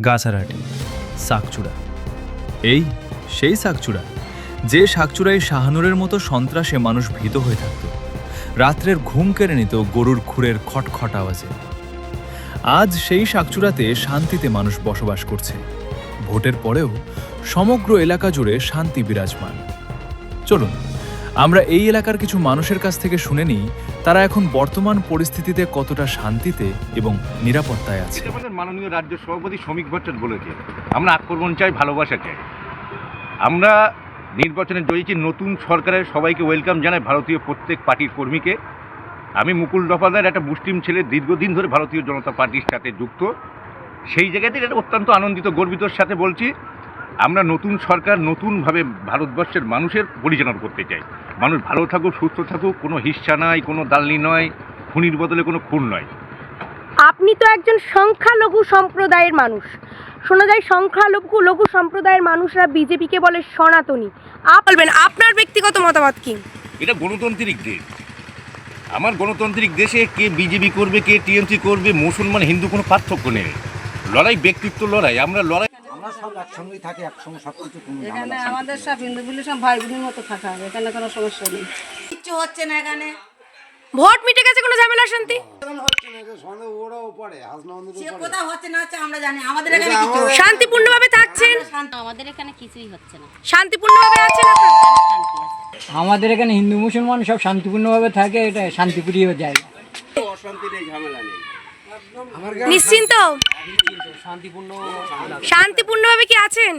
গাছারাটি শাকচূড়া, এই সেই শাকচূড়া যে শাকচূড়ায় শাহানুরের মতো সন্ত্রাসে মানুষ ভীত হয়ে থাকত, রাত্রের ঘুম কেড়ে নিত গরুর খুরের খটখট আওয়াজে। আজ সেই শাকচূড়াতে শান্তিতে মানুষ বসবাস করছে। ভোটের পরেও সমগ্র এলাকা জুড়ে শান্তি বিরাজমান। চলুন আমরা এই এলাকার কিছু মানুষের কাছ থেকে শুনে নিই তারা এখন বর্তমান পরিস্থিতিতে কতটা শান্তিতে এবং নিরাপত্তায় আছে। আমাদের মাননীয় রাজ্য সভাপতি শ্রমিক ভট্টাচার্য বলেছে, আমরা আক্রমণ চাই, ভালোবাসা চাই। আমরা নির্বাচনে জয়ীছি, নতুন সরকারের সবাইকে ওয়েলকাম জানাই, ভারতীয় প্রত্যেক পার্টির কর্মীকে। আমি মুকুল দফাদার একটা মুসলিম ছেলে, দীর্ঘদিন ধরে ভারতীয় জনতা পার্টির সাথে যুক্ত। সেই জায়গাতে এটা অত্যন্ত আনন্দিত গর্বিতর সাথে বলছি, আমরা নতুন সরকার নতুনভাবে ভারতবর্ষের মানুষের পরিচালনা করতে চাই। মানুষ ভালো থাকুক, সুস্থ থাকুক, কোনো হিংসা নাই, কোনো দালালি নয়, খুনির বদলে কোনো খুন নয়। আপনি তো একজন সংখ্যালঘু সম্প্রদায়ের মানুষ। শোনা যায় সংখ্যালঘু সম্প্রদায়ের মানুষরা বিজেপিকে বলে সনাতনী। বলবেন আপনার ব্যক্তিগত মতামত কি? এটা গণতান্ত্রিক দেশ। আমার গণতান্ত্রিক দেশে কে বিজেপি করবে, কে টিএমসি করবে, মুসলমান হিন্দু কোনো পার্থক্য নেই। লড়াই ব্যক্তিত্ব লড়াই, আমরা লড়াই। আমরা সব একসঙ্গেই থাকি, একসঙ্গে সব কিছু। এখানে আমাদের সব হিন্দু বলে সব ভাই বোনের মতো থাকা হবে, এখানে কোনো সমস্যা নেই, কিচ্ছু হচ্ছে না। এখানে ভোট মিটে গেছে, কোনো ঝামেলা শান্তি কোথাও হচ্ছে না হচ্ছে আমরা জানি। আমাদের এখানে শান্তিপূর্ণভাবে থাকছেন? আমাদের এখানে কিছুই হচ্ছে না, শান্তিপূর্ণভাবে আছেন আপনারা? শান্তি আছে। আমাদের এখানে হিন্দু মুসলমান সব শান্তিপূর্ণভাবে থাকে, এটা শান্তিপ্রিয় জায়গা। নিশ্চিন্ত শান্তিপূর্ণভাবে কি আছেন?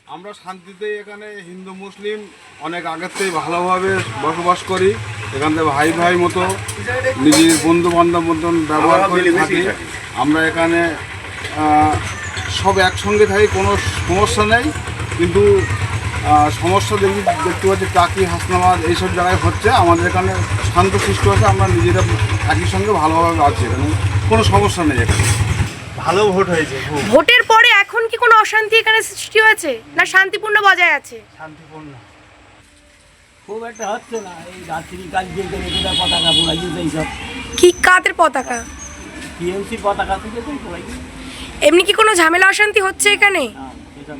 আমরা শান্তিতে এখানে হিন্দু মুসলিম অনেক আগের থেকে ভালোভাবে বসবাস করি। এখান থেকে ভাই ভাই মতো নিজের বন্ধু বান্ধব মতন ব্যবহার করে থাকি। আমরা এখানে সব একসঙ্গে থাকি, কোনো সমস্যা নেই। কিন্তু সমস্যা দেখতে পাচ্ছি টাকি হাসনাবাদ এইসব জায়গায় হচ্ছে। আমাদের এখানে শান্ত সৃষ্টি আছে, আমরা নিজেরা একই সঙ্গে ভালোভাবে আছি। এখানে কোনো সমস্যা নেই। এখানে ভালো ভোট হয়েছে। ভোটের পরে এখন কি কোনো অশান্তি এখানে সৃষ্টি হয়েছে, না শান্তিপূর্ণ বজায় আছে? শান্তিপূর্ণ। খুব একটা হচ্ছে না, এই রাত্রি কাজ দিয়ে পতাকা পোড়াইছে, এইসব কি কাদের পতাকা? টিএমসির পতাকা থেকে পোড়াইছে। এমনি কি কোনো ঝামেলা অশান্তি হচ্ছে এখানে? না,